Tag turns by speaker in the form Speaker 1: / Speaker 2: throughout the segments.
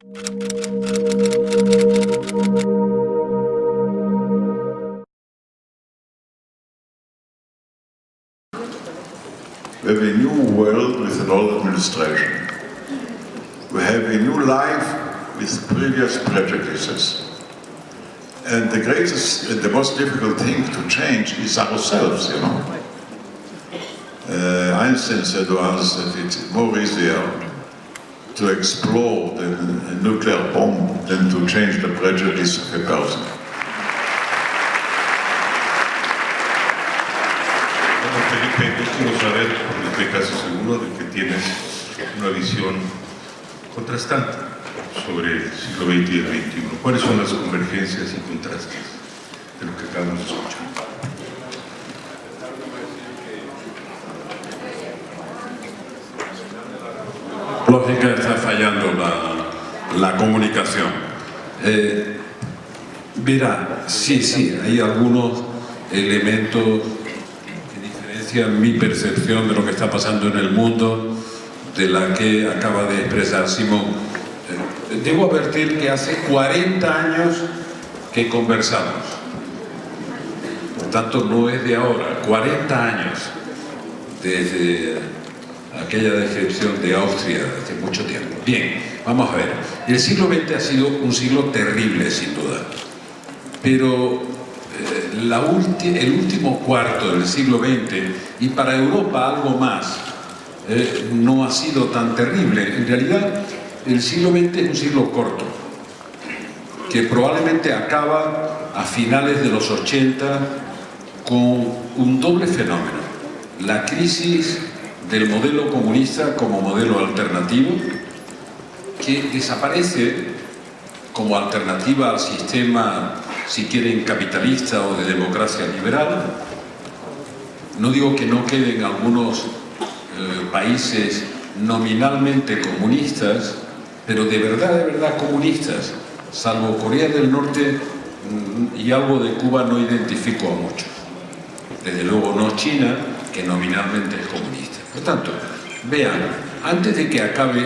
Speaker 1: We have a new world with an old administration. We have a new life with previous prejudices. And the greatest, the most difficult thing to change is ourselves, you know. Einstein said once that it's more easier to explode a nuclear bomb than to change the prejudice of a person.
Speaker 2: Bueno, Felipe, yo quiero saber, porque estoy casi seguro de que tienes una visión contrastante sobre el siglo XX y el XXI. ¿Cuáles son las convergencias y contrastes de lo que acabamos de escuchar?
Speaker 3: Lógica, está fallando la comunicación. Verá, sí, hay algunos elementos que diferencian mi percepción de lo que está pasando en el mundo de la que acaba de expresar Simón. Debo advertir que hace 40 años que conversamos. Por tanto, no es de ahora, 40 años desde aquella descripción de Austria hace mucho tiempo. Bien, vamos a ver. El siglo XX ha sido un siglo terrible, sin duda. Pero el último cuarto del siglo XX, y para Europa algo más, no ha sido tan terrible. En realidad, el siglo XX es un siglo corto, que probablemente acaba a finales de los 80 con un doble fenómeno. La crisis del modelo comunista como modelo alternativo, que desaparece como alternativa al sistema, si quieren, capitalista o de democracia liberal. No digo que no queden algunos países nominalmente comunistas, pero de verdad comunistas, salvo Corea del Norte y algo de Cuba, no identifico a muchos. Desde luego no China, que nominalmente es comunista. Por tanto, vean, antes de que acabe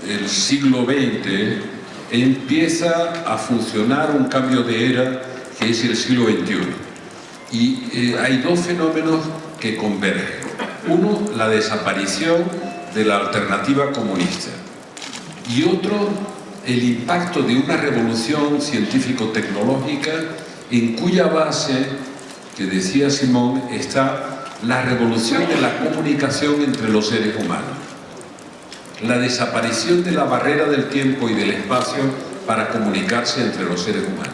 Speaker 3: el siglo XX, empieza a funcionar un cambio de era que es el siglo XXI. Y hay dos fenómenos que convergen. Uno, la desaparición de la alternativa comunista. Y otro, el impacto de una revolución científico-tecnológica en cuya base, que decía Simón, está la revolución de la comunicación entre los seres humanos. La desaparición de la barrera del tiempo y del espacio para comunicarse entre los seres humanos.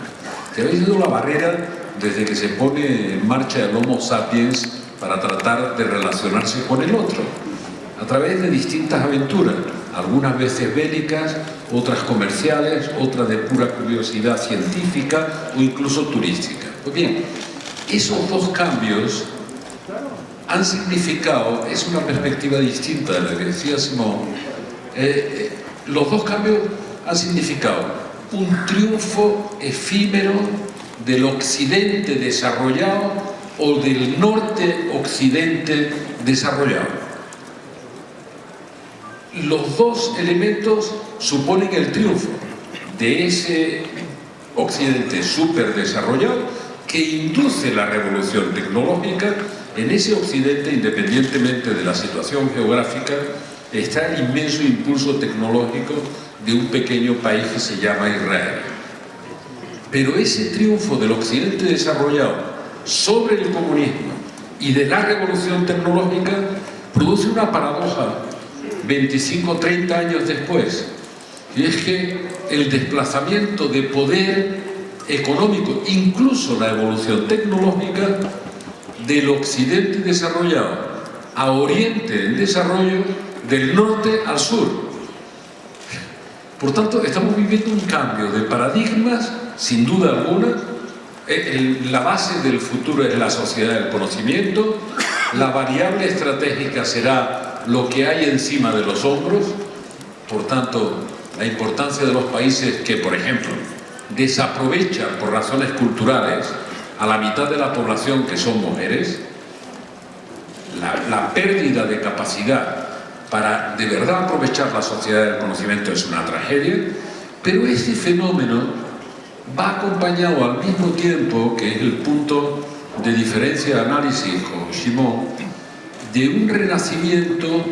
Speaker 3: Que habéis sido la barrera desde que se pone en marcha el Homo sapiens para tratar de relacionarse con el otro, a través de distintas aventuras, algunas veces bélicas, otras comerciales, otras de pura curiosidad científica o incluso turística. Pues bien, esos dos cambios han significado, es una perspectiva distinta de la que decía Simón, los dos cambios han significado un triunfo efímero del occidente desarrollado o del norte occidente desarrollado. Los dos elementos suponen el triunfo de ese occidente súper desarrollado que induce la revolución tecnológica. En ese occidente, independientemente de la situación geográfica, está el inmenso impulso tecnológico de un pequeño país que se llama Israel. Pero ese triunfo del occidente desarrollado sobre el comunismo y de la revolución tecnológica produce una paradoja 25 o 30 años después, y es que el desplazamiento de poder económico, incluso la evolución tecnológica, del occidente desarrollado a oriente en desarrollo, del norte al sur. Por tanto, estamos viviendo un cambio de paradigmas, sin duda alguna. La base del futuro es la sociedad del conocimiento. La variable estratégica será lo que hay encima de los hombros. Por tanto, la importancia de los países que, por ejemplo, desaprovechan por razones culturales a la mitad de la población que son mujeres, la pérdida de capacidad para de verdad aprovechar la sociedad del conocimiento es una tragedia, pero este fenómeno va acompañado al mismo tiempo, que es el punto de diferencia de análisis con Simón, de un renacimiento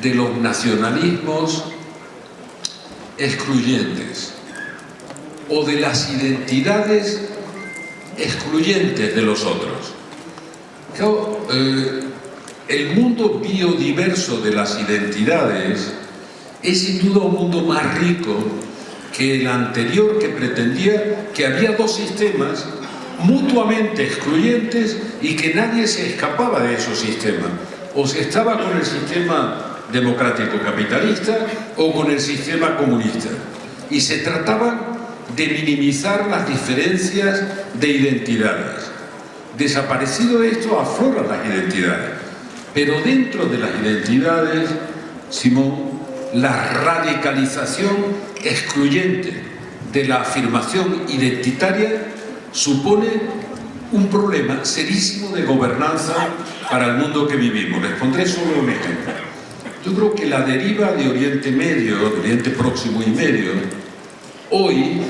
Speaker 3: de los nacionalismos excluyentes o de las identidades excluyentes de los otros. Claro, el mundo biodiverso de las identidades es sin duda un mundo más rico que el anterior, que pretendía que había dos sistemas mutuamente excluyentes y que nadie se escapaba de esos sistemas. O se estaba con el sistema democrático capitalista o con el sistema comunista. Y se trataba de minimizar las diferencias de identidades. Desaparecido esto, afloran las identidades. Pero dentro de las identidades, Simón, la radicalización excluyente de la afirmación identitaria supone un problema serísimo de gobernanza para el mundo que vivimos. Les pondré solo un ejemplo. Yo creo que la deriva de Oriente Medio, de Oriente Próximo y Medio, hoy,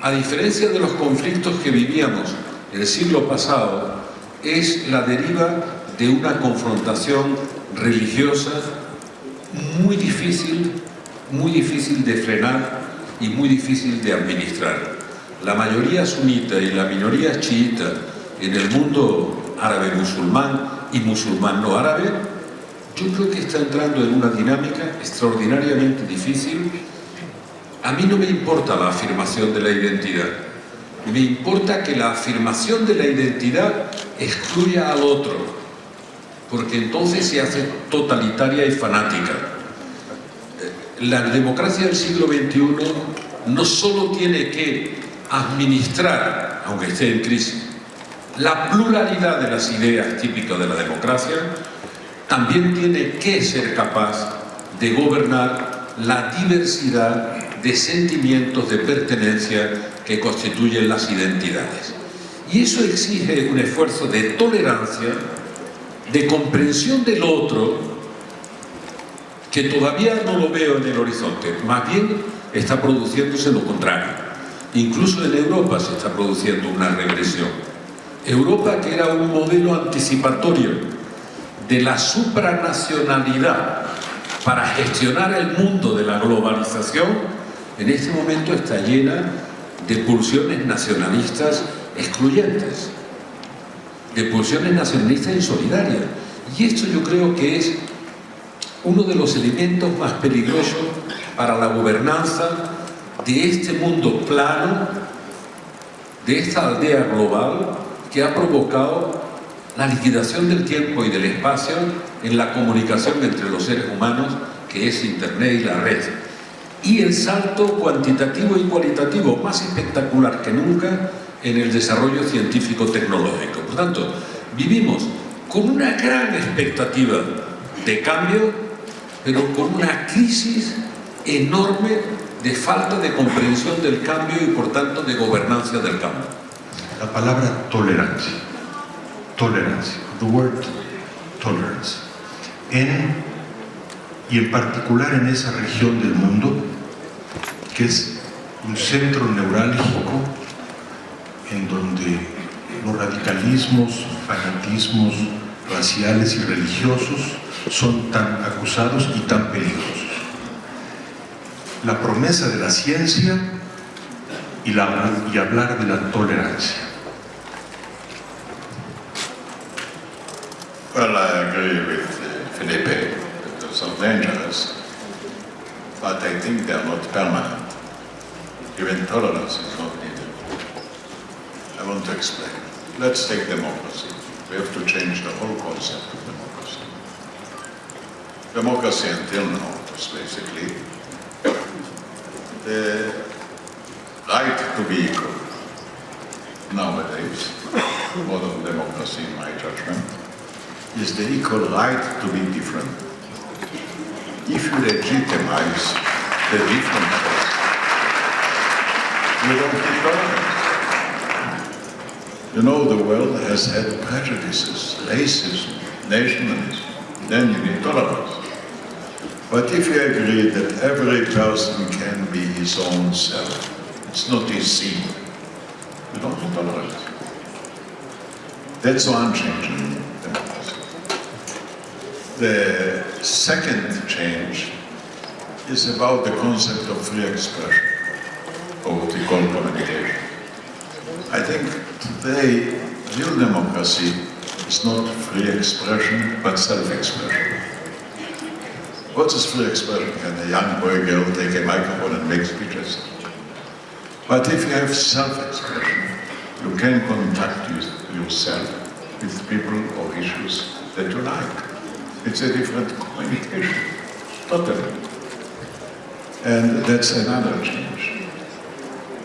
Speaker 3: a diferencia de los conflictos que vivíamos el siglo pasado, es la deriva de una confrontación religiosa muy difícil de frenar y muy difícil de administrar. La mayoría sunita y la minoría chiita en el mundo árabe musulmán y musulmán no árabe, yo creo que está entrando en una dinámica extraordinariamente difícil. A mí no me importa la afirmación de la identidad, me importa que la afirmación de la identidad excluya al otro, porque entonces se hace totalitaria y fanática. La democracia del siglo XXI no solo tiene que administrar, aunque esté en crisis, la pluralidad de las ideas típicas de la democracia, también tiene que ser capaz de gobernar la diversidad de sentimientos de pertenencia que constituyen las identidades. Y eso exige un esfuerzo de tolerancia, de comprensión del otro, que todavía no lo veo en el horizonte, más bien está produciéndose lo contrario. Incluso en Europa se está produciendo una regresión. Europa, que era un modelo anticipatorio de la supranacionalidad para gestionar el mundo de la globalización, en este momento está llena de pulsiones nacionalistas excluyentes, de pulsiones nacionalistas insolidarias. Y esto yo creo que es uno de los elementos más peligrosos para la gobernanza de este mundo plano, de esta aldea global que ha provocado la liquidación del tiempo y del espacio en la comunicación entre los seres humanos, que es Internet y la red. Y el salto cuantitativo y cualitativo más espectacular que nunca en el desarrollo científico-tecnológico. Por tanto, vivimos con una gran expectativa de cambio, pero con una crisis enorme de falta de comprensión del cambio y, por tanto, de gobernanza del cambio.
Speaker 2: La palabra tolerancia, the word tolerance, y en particular en esa región del mundo que es un centro neurálgico en donde los radicalismos, fanatismos raciales y religiosos son tan acusados y tan peligrosos. La promesa de la ciencia y hablar de la tolerancia.
Speaker 1: Well, I agree with Felipe that those are dangerous, but I think they are not permanent. Even tolerance is not needed. I want to explain. Let's take democracy. We have to change the whole concept of democracy. Democracy until now was basically the right to be equal. Nowadays, modern democracy, in my judgment, is the equal right to be different. If you legitimize the differences, you don't need tolerance. You know, the world has had prejudices, racism, nationalism. Then you need tolerance. But if you agree that every person can be his own self, it's not his sin, we don't tolerate it. That's one change in democracy. The second change is about the concept of free expression, or what we call communication. I think today, real democracy is not free expression, but self-expression. What is free expression? Can a young boy, girl take a microphone and make speeches? But if you have self-expression, you can contact yourself with people or issues that you like. It's a different communication, totally. And that's another change.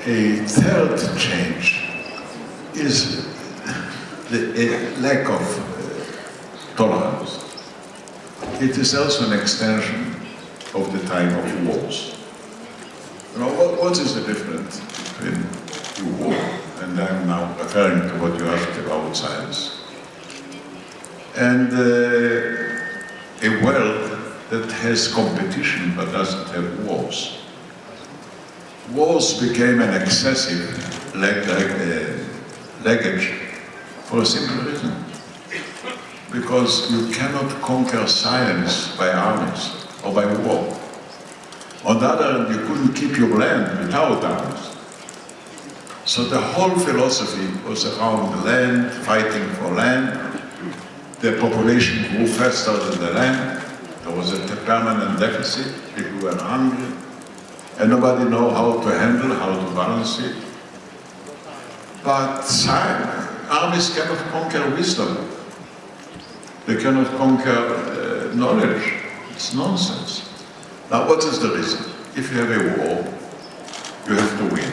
Speaker 1: A third change is the lack of tolerance. It is also an extension of the time of wars. You know, what is the difference between the war, and I'm now referring to what you asked about science, and a world that has competition but doesn't have wars. Wars became an excessive luggage for a simple reason. Because you cannot conquer science by armies or by war. On the other hand, you couldn't keep your land without armies. So the whole philosophy was around the land, fighting for land. The population grew faster than the land. There was a permanent deficit. People were hungry. And nobody knew how to handle, how to balance it. But armies cannot conquer wisdom. They cannot conquer knowledge. It's nonsense. Now, what is the reason? If you have a war, you have to win.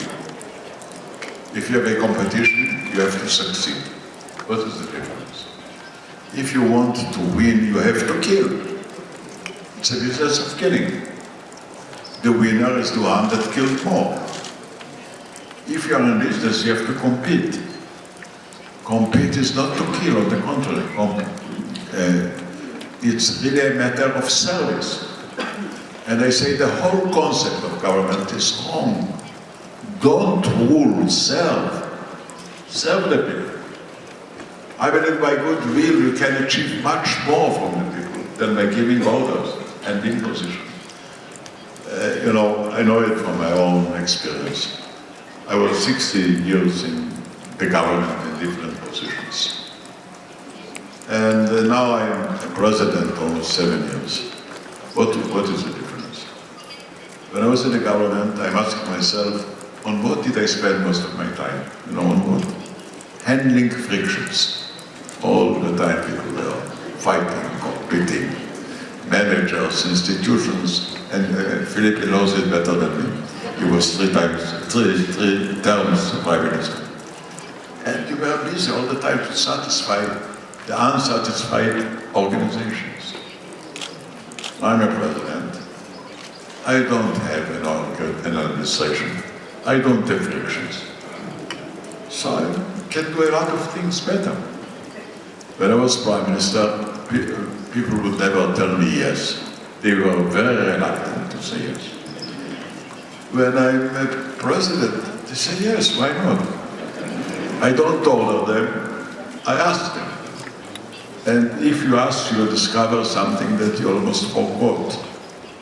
Speaker 1: If you have a competition, you have to succeed. What is the difference? If you want to win, you have to kill. It's a business of killing. The winner is the one that killed more. If you are in business, you have to compete. Compete is not to kill, on the contrary. It's really a matter of service. And I say the whole concept of government is wrong. Don't rule, serve. Serve the people. I believe by goodwill you can achieve much more from the people than by giving orders and imposition. You know, I know it from my own experience. I was 60 years in the government in different positions. And now I'm a president almost 7 years. What is the difference? When I was in the government, I'm asking myself, on what did I spend most of my time? You know, on what? Handling frictions. All the time people were fighting, competing, managers, institutions, and Philippe knows it better than me. He was three terms Prime Minister. And you were busy all the time to satisfy the unsatisfied organizations. I'm a president. I don't have an administration. I don't have frictions. So I can do a lot of things better. When I was Prime Minister, people would never tell me yes. They were very reluctant to say yes. When I'm a president, they say yes, why not? I don't order them, I ask them. And if you ask, you'll discover something that you almost forgot.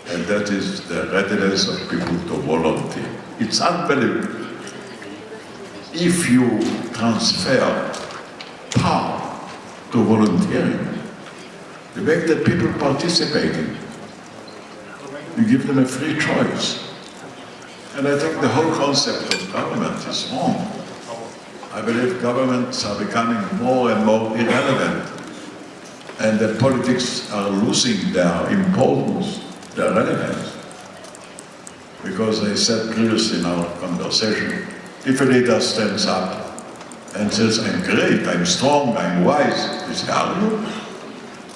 Speaker 1: And that is the readiness of people to volunteer. It's unbelievable. If you transfer power to volunteering, you make the people participating. You give them a free choice. And I think the whole concept of government is wrong. I believe governments are becoming more and more irrelevant. And the politics are losing their importance, their relevance. Because I said previously in our conversation, if a leader stands up and says, I'm great, I'm strong, I'm wise, you say, are you?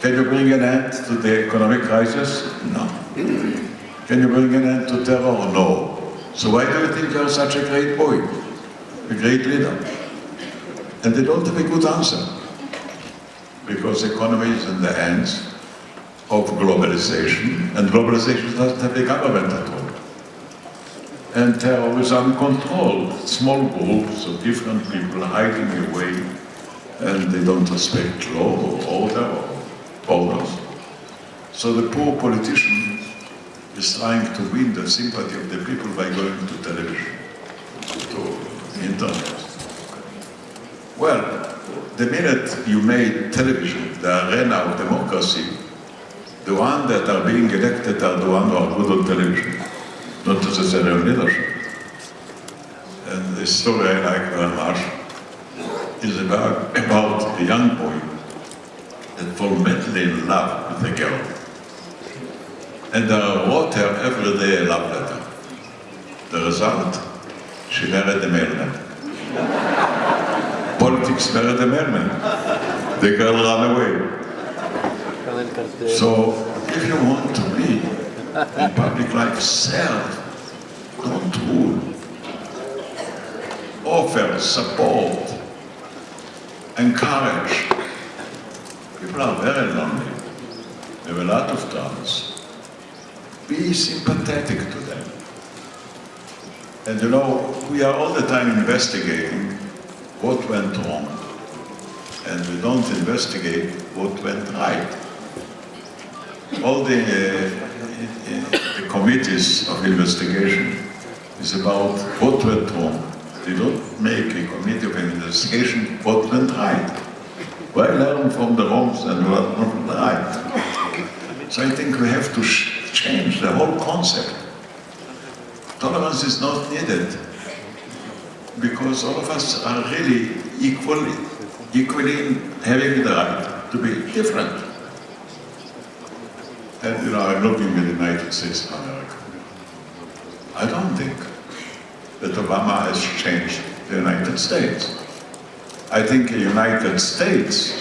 Speaker 1: Can you bring an end to the economic crisis? No. Can you bring an end to terror? No. So why do you think you're such a great boy, a great leader? And they don't have a good answer. Because the economy is in the hands of globalization, and globalization doesn't have a government at all. And terror is uncontrolled. Small groups of different people hiding away, and they don't respect law or order or borders. So the poor politician is trying to win the sympathy of the people by going to television, to internet. Well, the minute you made television the arena of democracy, the ones that are being elected are the ones who are good on television, not necessarily on leadership. And the story I like very much is about a young boy that falls madly in love with a girl. And wrote her every day a love letter. The result, she married a mailman. Politics married a mailman. The girl ran away. So, if you want to be in public life, serve, don't rule. Offer, support, encourage. People are very lonely. They have a lot of troubles. Be sympathetic to them. And you know, we are all the time investigating what went wrong. And we don't investigate what went right. All the committees of investigation is about what went wrong. They don't make a committee of investigation what went right. Why learn from the wrongs and learn from the right? So I think we have to change the whole concept. Tolerance is not needed because all of us are really equally having the right to be different. And you know, I'm looking at the United States of America. I don't think that Obama has changed the United States. I think the United States,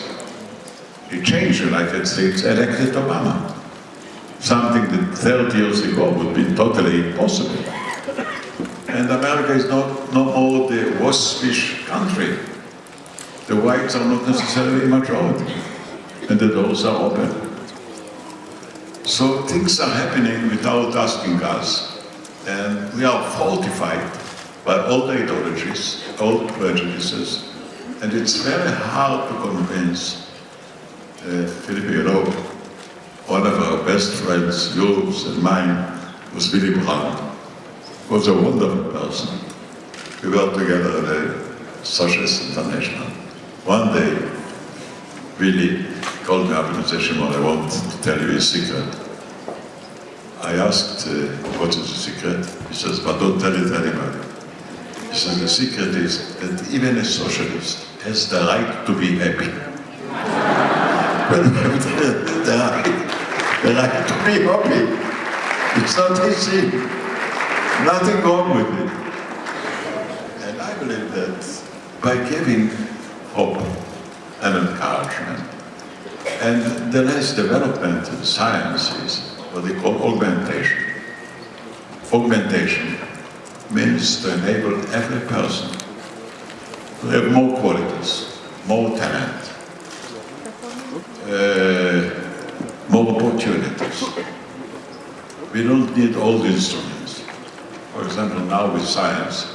Speaker 1: he changed the United States, elected Obama. Something that 30 years ago would be totally impossible. And America is no more the waspish country. The whites are not necessarily a majority, and the doors are open. So things are happening without asking us, and we are fortified by old ideologies, old prejudices, and it's very hard to convince Philippe, you know, one of our best friends, yours and mine, was Willy Brandt. He was a wonderful person. We worked together at the Socialist International. One day, Willy called me up and said, Shimon, I want to tell you a secret. I asked, what is the secret? He says, but don't tell it to anybody. He says, the secret is that even a socialist has the right to be happy. the right to be happy. It's not easy. Nothing wrong with it. And I believe that by giving hope and encouragement, and the less development in sciences, what they call augmentation. Augmentation means to enable every person to have more qualities, more talent, more opportunities. We don't need all the instruments. For example, now with science,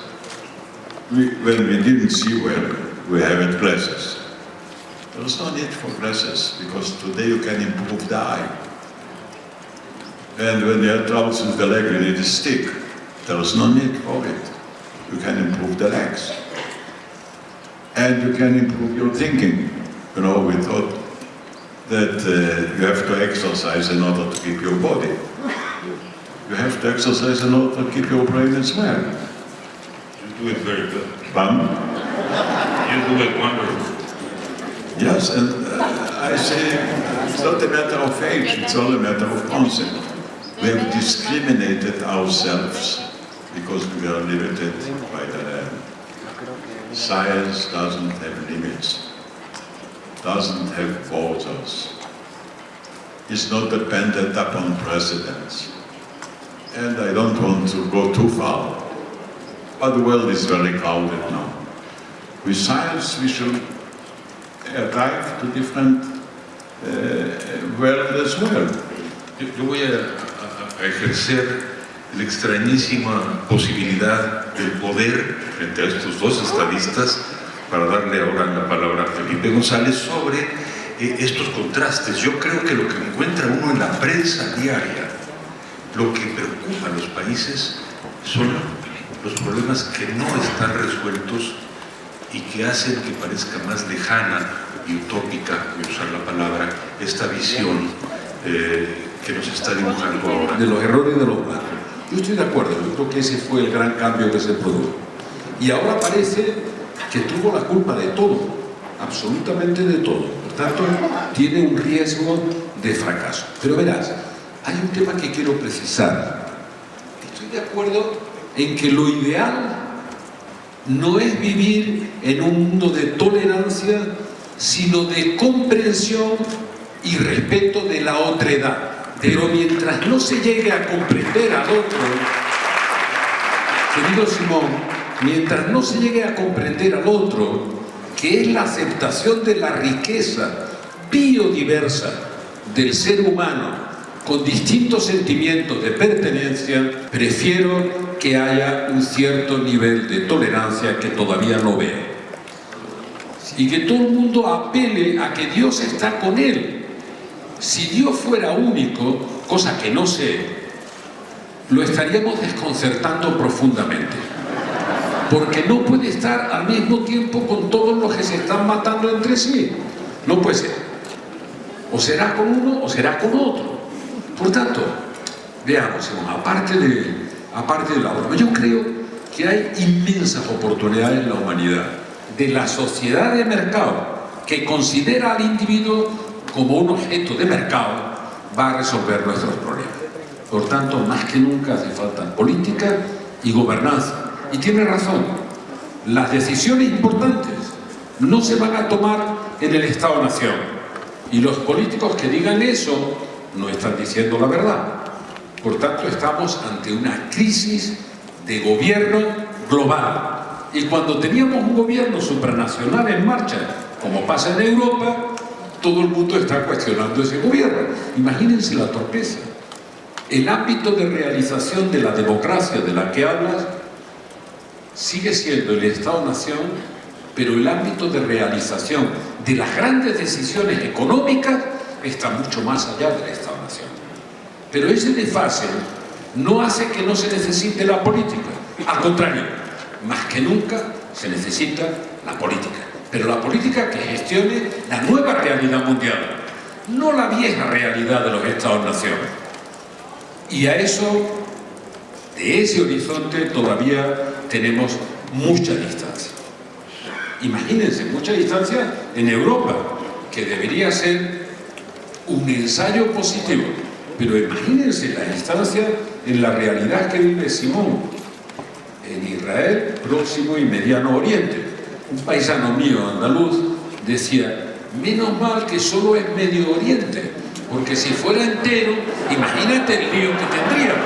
Speaker 1: when we didn't see well, we have glasses. There is no need for glasses, because today you can improve the eye. And when you have troubles with the leg, you need a stick. There is no need for it. You can improve the legs. And you can improve your thinking. You know, we thought that you have to exercise in order to keep your body. You have to exercise in order to keep your brain as well.
Speaker 2: You do it very good.
Speaker 1: Pardon?
Speaker 2: You do it wonderful.
Speaker 1: Yes, and I say it's not a matter of age, it's all a matter of concept. We have discriminated ourselves because we are limited by the land. Science doesn't have limits, doesn't have borders. It's not dependent upon precedents. And I don't want to go too far, but the world is very crowded now. With science, we should arrive to different world as well.
Speaker 2: Yo voy a ejercer la extrañísima posibilidad del poder frente a estos dos estadistas para darle ahora la palabra a Felipe González sobre estos contrastes. Yo creo que lo que encuentra uno en la prensa diaria, lo que preocupa a los países son los problemas que no están resueltos y que hacen que parezca más lejana y utópica, voy a usar la palabra, esta visión que nos está dibujando ahora.
Speaker 3: De los errores de los malos. Yo estoy de acuerdo, yo creo que ese fue el gran cambio que se produjo. Y ahora parece que tuvo la culpa de todo, absolutamente de todo. Por tanto, tiene un riesgo de fracaso. Pero verás, hay un tema que quiero precisar. Estoy de acuerdo en que lo ideal no es vivir en un mundo de tolerancia, sino de comprensión y respeto de la otredad. Pero mientras no se llegue a comprender al otro, querido Simón, mientras no se llegue a comprender al otro, que es la aceptación de la riqueza biodiversa del ser humano con distintos sentimientos de pertenencia, prefiero que haya un cierto nivel de tolerancia que todavía no veo. Y que todo el mundo apele a que Dios está con él. Si Dios fuera único, cosa que no sé, lo estaríamos desconcertando profundamente. Porque no puede estar al mismo tiempo con todos los que se están matando entre sí. No puede ser. O será con uno o será con otro. Por tanto, veamos, aparte de la broma, yo creo que hay inmensas oportunidades en la humanidad, de la sociedad de mercado, que considera al individuo como un objeto de mercado, va a resolver nuestros problemas. Por tanto, más que nunca hace falta política y gobernanza. Y tiene razón, las decisiones importantes no se van a tomar en el Estado-Nación. Y los políticos que digan eso no están diciendo la verdad. Por tanto, estamos ante una crisis de gobierno global. Y cuando teníamos un gobierno supranacional en marcha, como pasa en Europa, todo el mundo está cuestionando ese gobierno. Imagínense la torpeza. El ámbito de realización de la democracia de la que hablas sigue siendo el Estado-Nación, pero el ámbito de realización de las grandes decisiones económicas está mucho más allá del Estado-Nación. Pero ese desfase no hace que no se necesite la política. Al contrario, más que nunca se necesita la política. Pero la política que gestione la nueva realidad mundial, no la vieja realidad de los Estados-Nación. Y a eso, de ese horizonte, todavía tenemos mucha distancia. Imagínense, mucha distancia en Europa, que debería ser un ensayo positivo. Pero imagínense la distancia en la realidad que vive Simón, en Israel, Próximo y Mediano Oriente. Un paisano mío, andaluz, decía, menos mal que solo es Medio Oriente, porque si fuera entero, imagínate el lío que tendríamos.